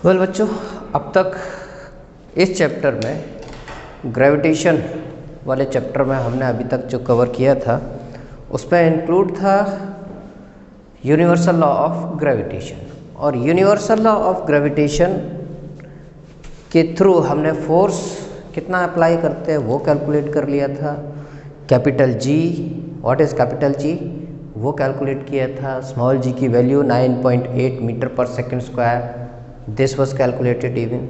बच्चों, अब तक इस चैप्टर में ग्रेविटेशन वाले चैप्टर में हमने अभी तक जो कवर किया था उसमें इंक्लूड था यूनिवर्सल लॉ ऑफ ग्रेविटेशन। और यूनिवर्सल लॉ ऑफ ग्रेविटेशन के थ्रू हमने फोर्स कितना अप्लाई करते हैं वो कैलकुलेट कर लिया था। Capital G, what is capital G, वो कैलकुलेट किया था। स्मॉल जी की वैल्यू 9.8 मीटर पर second square, this was calculated even.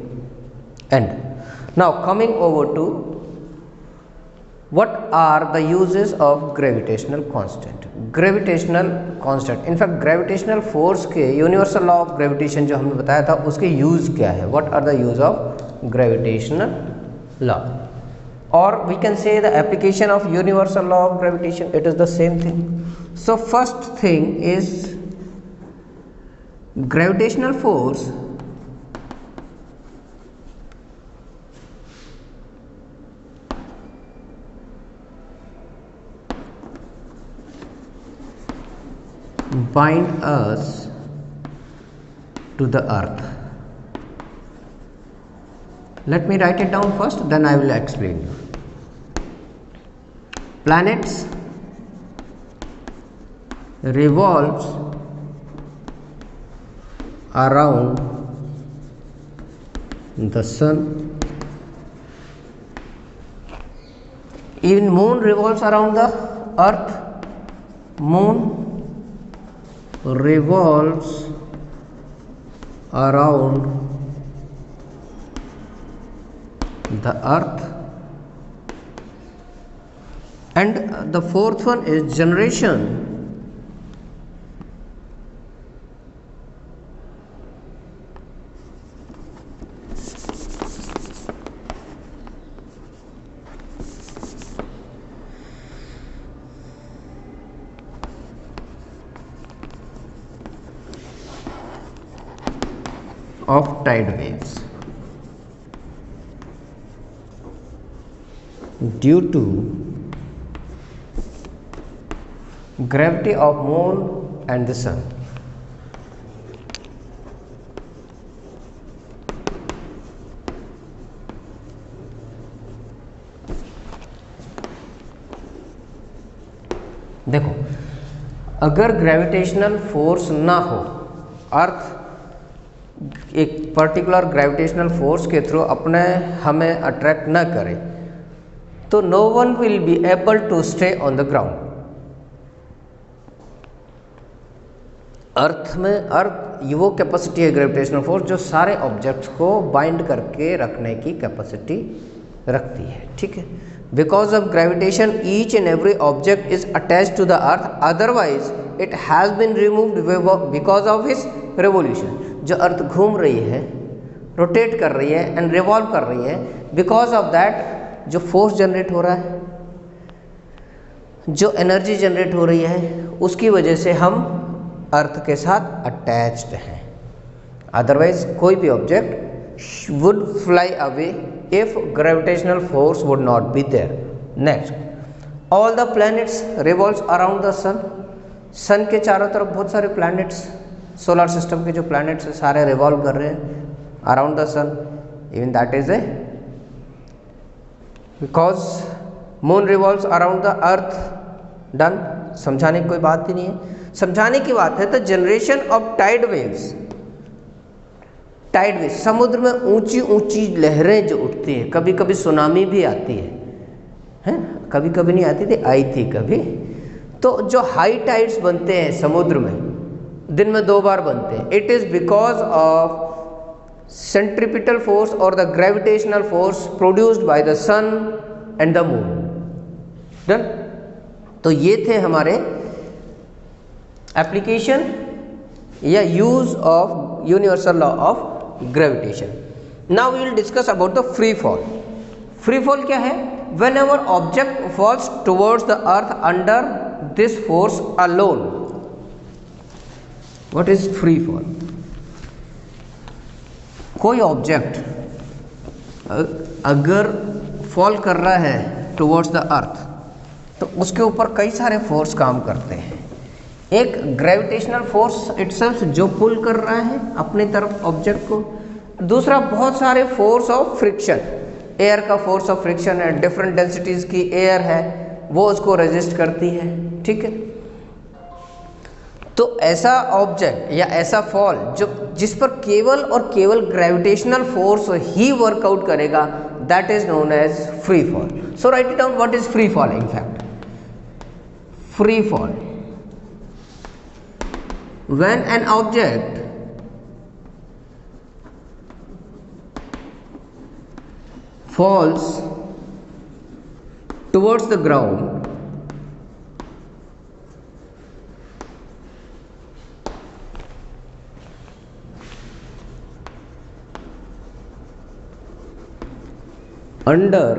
And now coming over to what are the uses of gravitational constant. Gravitational constant, in fact gravitational force के universal law of gravitation जो हमने बताया था उसके use क्या है, what are the use of gravitational law, or we can say the application of universal law of gravitation, it is the same thing. So first thing is gravitational force bind us to the earth. Let me write it down first, then I will explain you. Planets revolves around the sun. Even moon revolves around the earth. Moon revolves around the earth. And the fourth one is generation of tide waves due to gravity of moon and the sun. देखो, अगर gravitational force ना हो, earth एक particular gravitational force के through अपने हमें attract न करे, तो no one will be able to stay on the ground. Earth में वो कैपेसिटी है ग्रेविटेशनल फोर्स जो सारे ऑब्जेक्ट्स को बाइंड करके रखने की कैपेसिटी रखती है, ठीक है। Because of gravitation each and every object is attached to the earth, otherwise it has been removed because of his revolution. जो अर्थ घूम रही है, रोटेट कर रही है एंड रिवॉल्व कर रही है, बिकॉज ऑफ दैट जो फोर्स जनरेट हो रहा है, जो एनर्जी जनरेट हो रही है, उसकी वजह से हम अर्थ के साथ अटैच्ड हैं। अदरवाइज कोई भी object would fly away if gravitational force would not be there. Next, all the planets revolves around the sun. Sun के चारों तरफ बहुत सारे प्लैनेट्स, सोलर सिस्टम के जो प्लैनेट्स हैं सारे रिवॉल्व कर रहे हैं around the sun. Even that is a because moon revolves around the earth. Done, समझाने की कोई बात ही नहीं है। समझाने की बात है तो generation of tide waves, tide waves समुद्र में ऊंची ऊंची लहरें जो उठती हैं, कभी कभी सुनामी भी आती है, कभी कभी नहीं आती थी, आई थी कभी। तो जो हाई टाइड्स बनते हैं समुद्र में, दिन में 2 बार बनते हैं, it is because of centripetal force और the gravitational force produced by the sun and the moon. Done. तो ये थे हमारे एप्लीकेशन या use of universal law of gravitation. Now we will discuss about the free fall. Free fall क्या है? Whenever object falls towards the earth under this force alone. What is free fall? कोई object अगर fall कर रहा है towards the अर्थ तो उसके ऊपर कई सारे फोर्स काम करते हैं। एक ग्रेविटेशनल फोर्स इटसेल्फ जो पुल कर रहा है अपनी तरफ ऑब्जेक्ट को, दूसरा बहुत सारे फोर्स ऑफ फ्रिक्शन, एयर का फोर्स ऑफ फ्रिक्शन है, डिफरेंट डेंसिटीज की एयर है, वो उसको रेजिस्ट करती है, ठीक है। तो ऐसा ऑब्जेक्ट या ऐसा फॉल जो जिस पर केवल और केवल ग्रेविटेशनल फोर्स ही वर्कआउट करेगा, that is known as free fall. So write it down, what is free fall? In fact, free fall, when an object falls towards the ground under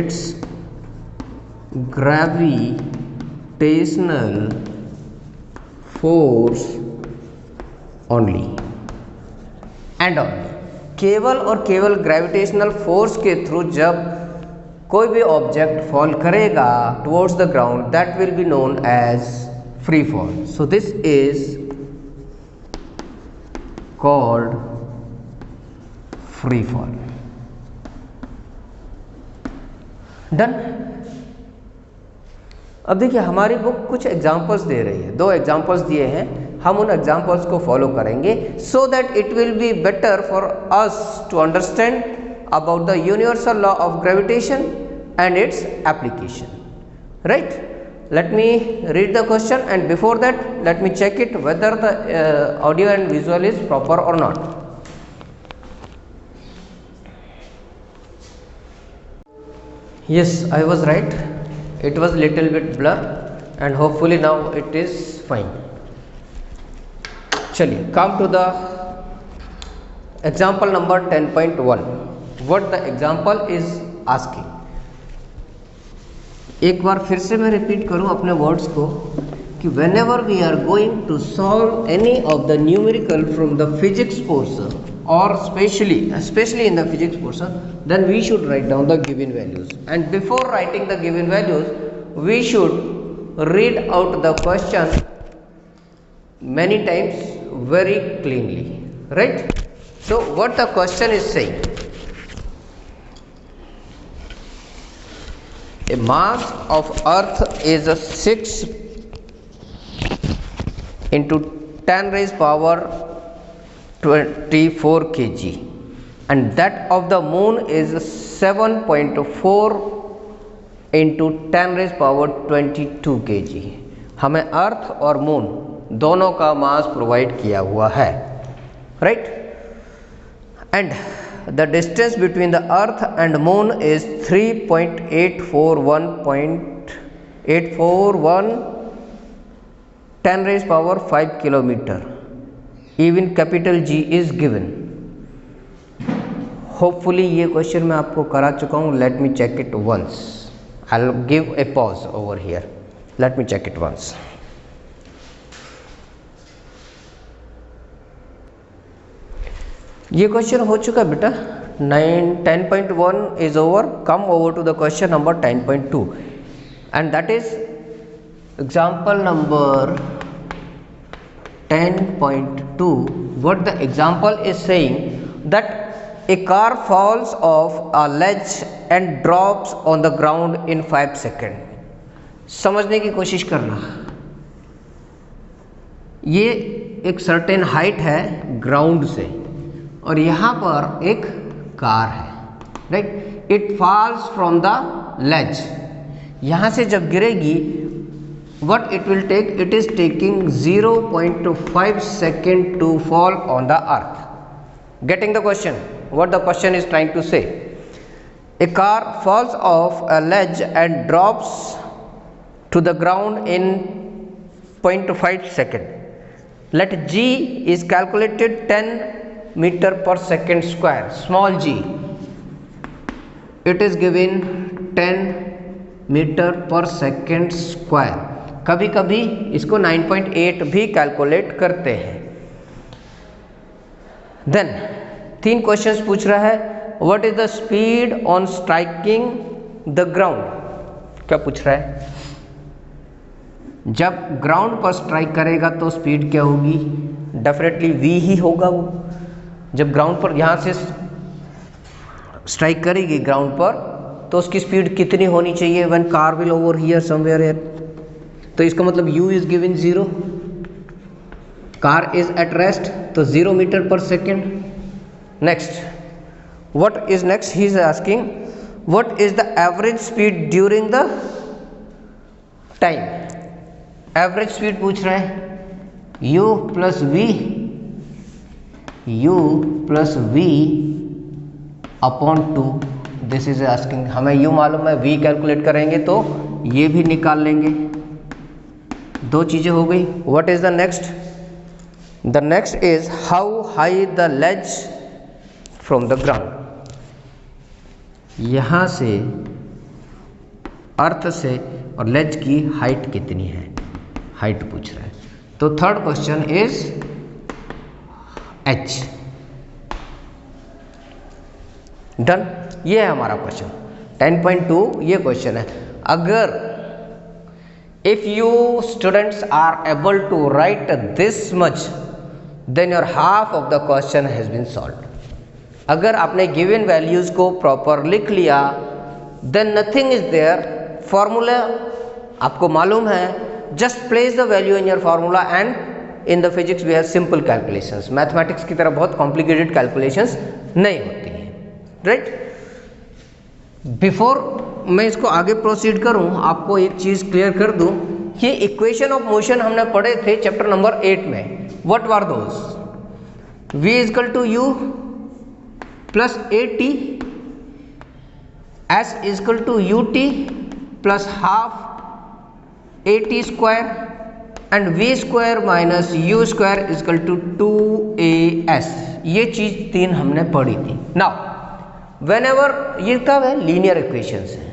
its gravitational force only and only, केवल और केवल gravitational force के through जब कोई भी object fall करेगा towards the ground, that will be known as free fall. So this is called free fall. Done. अब देखिए हमारी बुक कुछ एग्जाम्पल्स दे रही है, 2 एग्जाम्पल्स दिए हैं, हम उन एग्जाम्पल्स को फॉलो करेंगे so that it will be better for us to understand about the universal law of gravitation and its application, right. Let me read the question and before that let me check it whether the audio and visual is proper और not. Yes, I was right. It was little bit blur and hopefully now it is fine. चलिए, come to the example number 10.1. What the example is asking. एक बार फिर से मैं repeat करूं अपने words को कि whenever we are going to solve any of the numerical from the physics portion or especially in the physics portion, then we should write down the given values, and before writing the given values we should read out the question many times very cleanly, right? So what the question is saying, a mass of earth is a 6 into 10 raised power 24 kg and that of the moon is 7.4 into 10 raised power 22 kg। हमें अर्थ और moon दोनों का मास provide किया हुआ है, right. And the distance between the earth and moon is 3.841 10 raised power 5 kilometer। even capital G is given। Hopefully ये question मैं आपको करा चुका हूँ। Let me check it once, I will give a pause over here, let me check it once. ये question हो चुका बेटा। 10.1 is over. Come over to the question number 10.2 and that is example number 10.2. what the example is saying that a car falls off a ledge and drops on the ground in 5 seconds। समझने की कोशिश करना, ये एक certain height है ground से और यहाँ पर एक कार है, right. It falls from the ledge, यहाँ से जब गिरेगी what it will take, it is taking 0.5 second to fall on the earth। getting the question, what the question is trying to say, a car falls off a ledge and drops to the ground in 0.5 second। let G is calculated 10 meter per second square, small g, it is given 10 meter per second square। कभी कभी इसको 9.8 भी calculate करते हैं। Then 3 questions पूछ रहा है, what is the speed on striking the ground. क्या पूछ रहा है? जब ग्राउंड पर स्ट्राइक करेगा तो स्पीड क्या होगी, डेफिनेटली v ही होगा वो। जब ग्राउंड पर यहाँ से स्ट्राइक करेगी ग्राउंड पर तो उसकी स्पीड कितनी होनी चाहिए, when car will over here somewhere eight, तो इसका मतलब u is given 0, car is at rest तो 0 मीटर पर second. Next, what is next, he is asking what is the average speed during the time. Average speed पूछ रहा है, u plus v upon 2, this is asking. हमें u मालूम है, v calculate करेंगे तो ये भी निकाल लेंगे। दो चीज़ें हो गई। What is the next, the next is how high the ledge from the ground. यहाँ से अर्थ से और लेज की हाइट कितनी है, हाइट पूछ रहा है। तो थर्ड क्वेश्चन इज h। डन, ये है हमारा क्वेश्चन 10.2 ये क्वेश्चन है। अगर if you students are able to write this much then your half of the question has been solved. अगर आपने गिवन वैल्यूज को प्रॉपर लिख लिया then nothing is there, formula आपको मालूम है, just place the value in your formula and in the physics we have simple calculations. Mathematics की तरह बहुत कॉम्प्लिकेटेड कैलकुलेशंस नहीं होती हैं, राइट। बिफोर मैं इसको आगे प्रोसीड करूं, आपको एक चीज़ क्लियर कर दूं कि इक्वेशन ऑफ मोशन हमने पढ़े थे चैप्टर नंबर 8 में। What were those, v equal to u plus at, s equal to ut plus half at square and v square minus u square equal to 2as। ये चीज तीन हमने पढ़ी थी। नाउ व्हेनेवर, ये कब है, लीनियर इक्वेशंस है।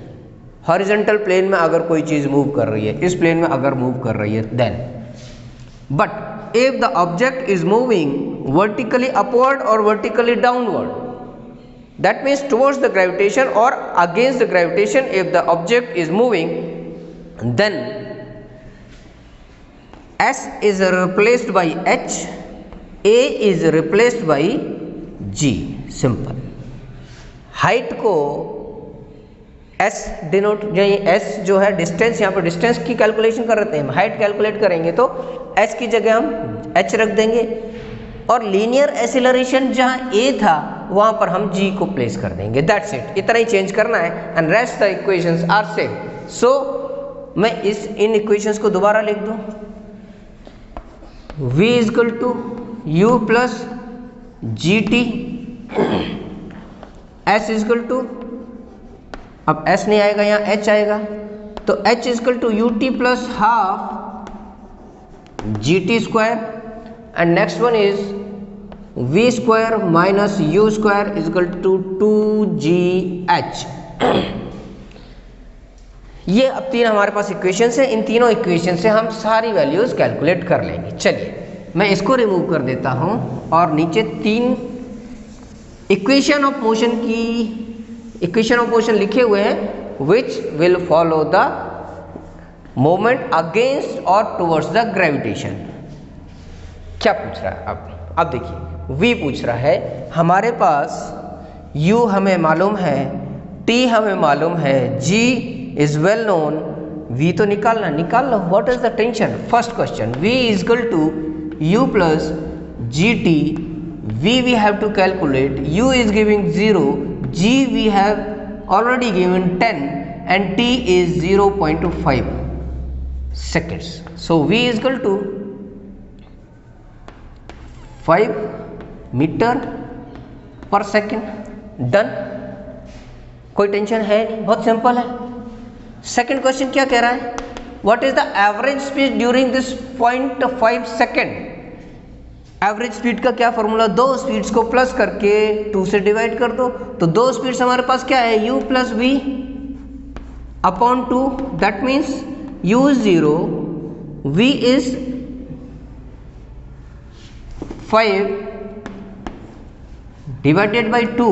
हॉरिजॉन्टल प्लेन में अगर कोई चीज मूव कर रही है, इस प्लेन में अगर मूव कर रही है then, but if the object is moving vertically upward और vertically downward, that means towards the gravitation or against the gravitation, if the object is moving then s is replaced by h, a is replaced by g, simple। Height को s denote, s जो है distance, यहाँ पर distance की calculation कर रहे हैं, height calculate करेंगे तो s की जगह हम h रख देंगे और लीनियर एक्सीलरेशन जहाँ a था वहाँ पर हम g को प्लेस कर देंगे, दैट्स इट। इतना ही चेंज करना है and rest the equations are same. So मैं इन इक्वेशंस को दोबारा लिख दूँ, v equal to u plus g t, s equal to, अब s नहीं आएगा यहाँ h आएगा, तो h equal to u t plus half g t square and next one is v square minus u square equal to 2gh। ये अब तीन हमारे पास इक्वेशंस हैं, इन तीनों इक्वेशन से हम सारी वैल्यूज कैलकुलेट कर लेंगे। चलिए मैं इसको रिमूव कर देता हूं और नीचे तीन इक्वेशन ऑफ मोशन की इक्वेशन ऑफ मोशन लिखे हुए हैं which will follow the moment against और टुवर्ड्स द ग्रेविटेशन। क्या पूछ रहा है अब देखिए, v पूछ रहा है, हमारे पास u हमें मालूम है, t हमें मालूम है, g is well known, v तो निकाल लो। What is the tension, first question, v is equal to u plus g t, v we have to calculate, u is giving 0, g we have already given 10 and t is 0.5 seconds. So v is equal to 5 metre पर second. Done, कोई tension है नहीं, बहुत simple है। Second question क्या कह रहा है, what is the average speed during this 0.5 second. Average speed का क्या फॉर्मूला, दो स्पीड्स को प्लस करके 2 से डिवाइड कर दो, तो दो स्पीड्स हमारे पास क्या है, u plus v upon 2, that means u is 0, v is 5 divided by 2,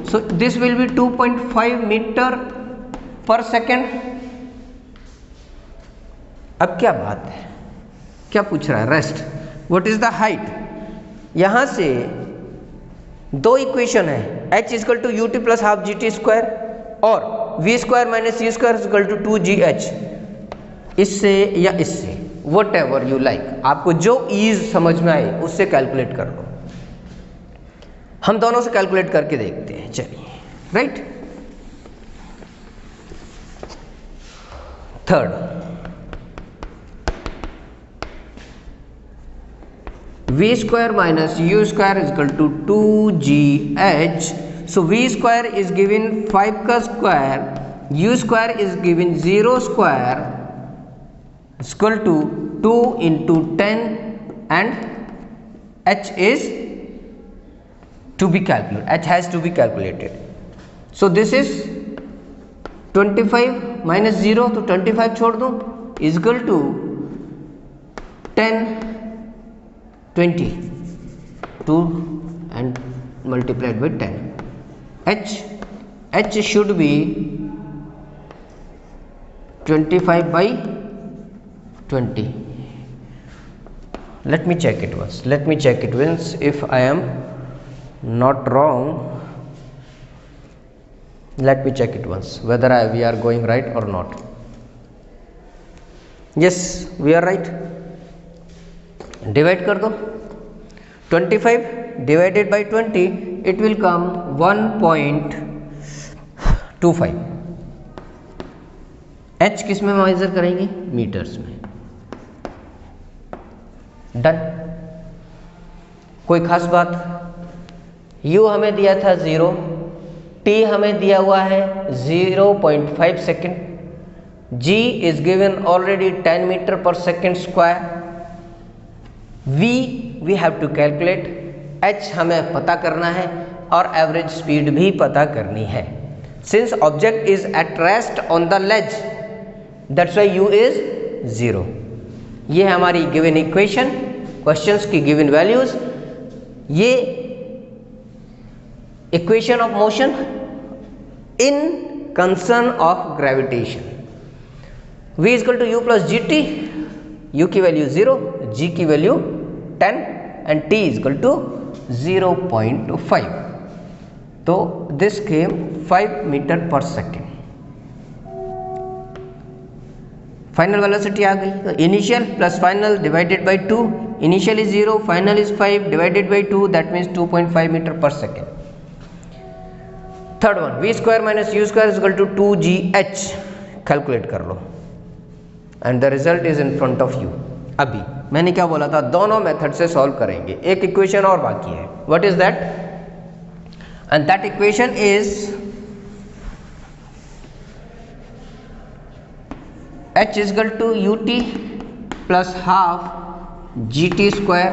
so this will be 2.5 meter per second। अब क्या बात है, क्या पूछ रहा है? Rest. What is the height? यहां से दो इक्वेशन है, h equal to u t plus half g t square और v square minus u square equal to 2gh। इससे या इससे, वट एवर यू लाइक, आपको जो ईज समझ में आए उससे कैलकुलेट कर लो। हम दोनों से कैलकुलेट करके देखते हैं, चलिए। Right. Third, v square minus u square is equal to 2gh. So v square is given 5 का square, u square is given 0 square is equal to 2 into 10 and h is to be calculated, h has to be calculated. So this is 25 minus 0, तो 25 छोड़ दो, is equal to 10 20, 2 and multiplied by 10. H should be 25 by 20. Let me check it once. Let me check it once if I am not wrong. Let me check it once whether we are going right or not. Yes, we are right. Divide कर दो, 25 divided by 20, it will come 1.25। h किस में major करेंगे? Metres में। Done. कोई खास बात? u हमें दिया था 0, t हमें दिया हुआ है 0.5 second, g is given already 10 metre पर second square, we have to calculate, h हमें पता करना है और एवरेज स्पीड भी पता करनी है। Since object is at rest on the ledge, that's why u is 0। ये है हमारी गिवन इक्वेशन, क्वेश्चंस की गिवन वैल्यूज। ये equation of motion in concern of gravitation. v is equal to u plus g t, u की value 0, g की value 10 and t is equal to 0.5। तो this came 5 metre पर second. Final velocity आ गई, तो initial plus final divided by 2, initial is 0, final is 5 divided by 2, that means 2.5 metre पर second. Third one, v square minus u square is equal to 2gh, calculate कर लो and the result is in front of you. अभी मैंने क्या बोला था, दोनों method से सॉल्व करेंगे, एक इक्वेशन और बाकी है। What is that? And that equation is h is equal to u t plus half g t square.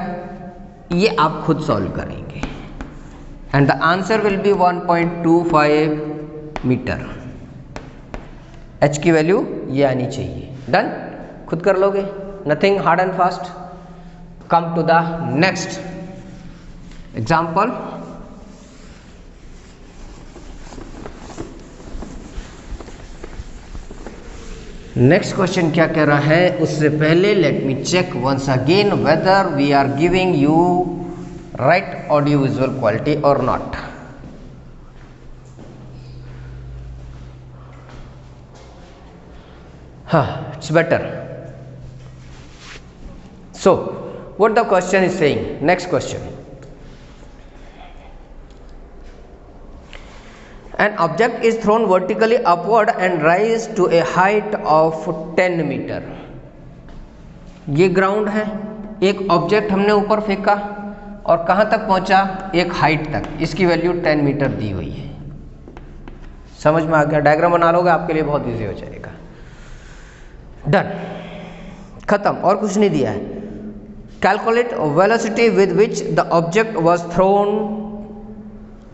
ये आप खुद सॉल्व करेंगे and the answer will be 1.25 metre. h की वैल्यू ये आनी चाहिए। डन, खुद कर लोगे, nothing hard and fast. Come to the next example. Next question क्या कह रहा है, उससे पहले let me check once again whether we are giving you right audio visual quality और not. It's better. So what the question is saying, next question, an object is thrown vertically upward and rise to a height of 10 meter। ये ground है, एक object हमने ऊपर फेंका और कहाँ तक पहुँचा? एक हाइट तक, इसकी वैल्यू 10 मीटर दी हुई है। समझ में आ गया? डायग्राम बना लोगे आपके लिए बहुत इजी हो जाएगा। डन, खत्म, और कुछ नहीं दिया है। Calculate velocity with which the object was thrown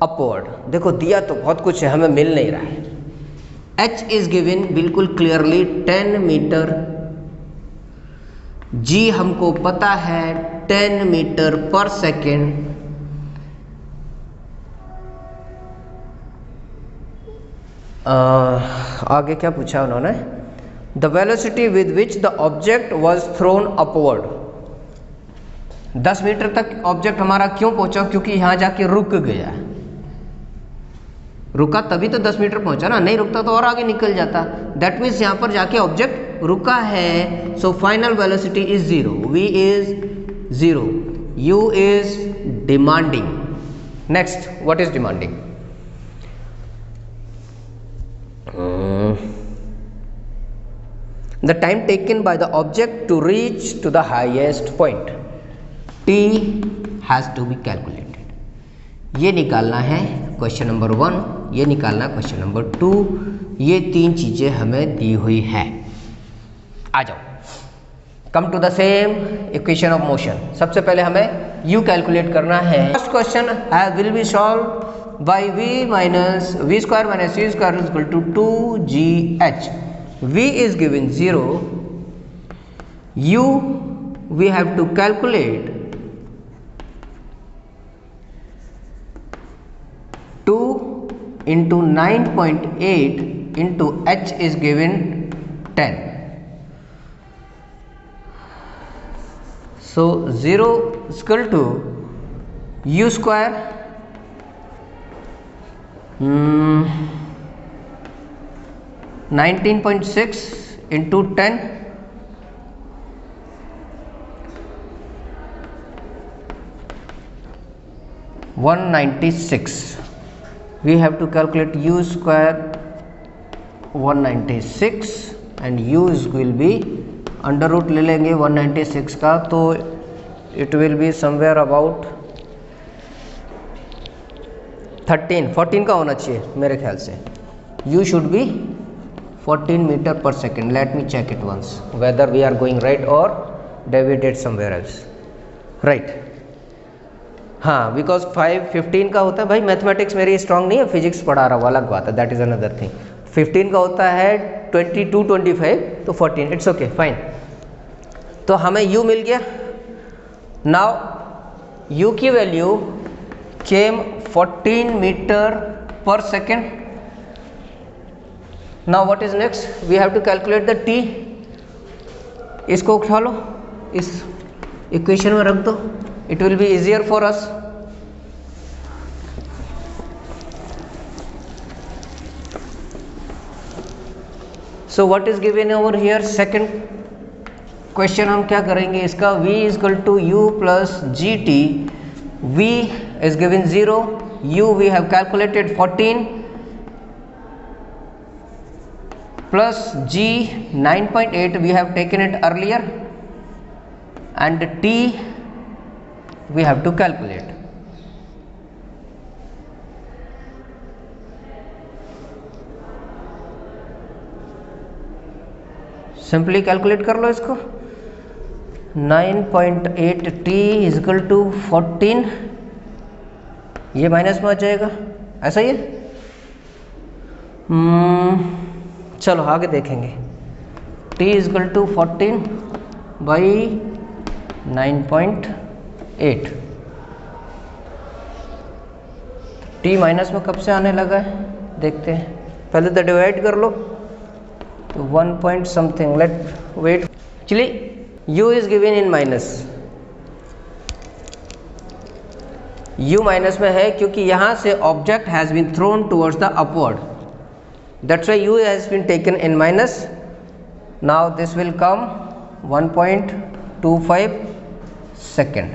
upward. देखो दिया तो बहुत कुछ है, हमें मिल नहीं रहा है। h इज गिवन बिल्कुल क्लियरली 10 मीटर, g हमको पता है 10 मीटर पर सेकेंड, आगे क्या पूछा उन्होंने? The velocity with which the object was thrown upward. 10 metre तक ऑब्जेक्ट हमारा क्यों पहुंचा? क्योंकि यहां जाके रुक गया। रुका तभी तो 10 मीटर पहुंचा ना, नहीं रुकता तो और आगे निकल जाता। दैट मीन्स यहां पर जाके ऑब्जेक्ट रुका है। So final velocity is 0, v is 0, u is demanding. Next, what is demanding? The time taken by the object to reach to the highest point, t has to be calculated. ये निकालना है question number 1, ये निकालना question number 2। ये 3 चीजें हमें दी हुई है। आ जाओ, come to the same equation of motion. सबसे पहले हमें u कैलकुलेट करना है। First question will be solve by v minus v square minus c square is equal to 2gh। v is given 0, u we have to calculate 2 into 9.8 into h is given 10. So 0 is equal to u square 19.6 into 10 196. We have to calculate u square 196 and u will be under root ले लेंगे 196 का, तो it will be somewhere about 14 का होना चाहिए मेरे ख्याल से। u शुड बी 14 मीटर पर second. Let me check it once whether we are going right और डेविएटेड समवेयर एल्स। राइट, हाँ, बिकॉज 15 का होता है। भाई मैथमेटिक्स मेरी स्ट्रांग नहीं है, फिजिक्स पढ़ा रहा हूँ, अलग बात है, दैट इज अनदर थिंग। 15 का होता है 22, 25 तो 14, इट्स ओके फाइन। तो हमें u मिल गया। नाउ u की वैल्यू केम 14 मीटर पर second. Now what is next? We have to calculate the t। इसको उठा लो, इस इक्वेशन में रख दो, it will be easier for us. So what is given over here? Second question हम क्या करेंगे इसका? v is equal to u plus gt। v is given 0, u we have calculated 14 plus g 9.8 we have taken it earlier and t we have to calculate. Simply calculate कर लो इसको। 9.8 t is equal to 14, ये minus में आ जाएगा, ऐसा ही है। चलो आगे देखेंगे। t is equal to 14 by 9.8। t minus में कब से आने लगा है देखते हैं, पहले तो डिवाइड कर लो, तो 1 point something, लेट वेट। चलिए u is given in minus, u minus में है क्योंकि यहाँ से object has been thrown towards the upward, that's why u has been taken in minus. Now this will come 1.25 second.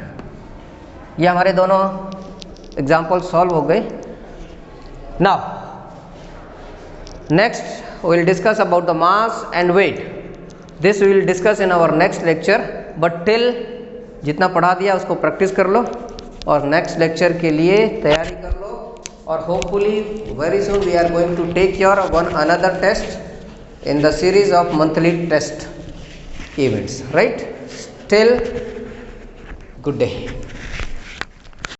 ये हमारे दोनों example solve हो गए। Now next we will discuss about the mass and weight. This we will discuss in our next lecture, but till जितना पढ़ा दिया उसको practice कर लो और नेक्स्ट लेक्चर के लिए तैयारी कर लो, और hopefully very soon we are going to take your one another test in the series of monthly test events, right? Till good day.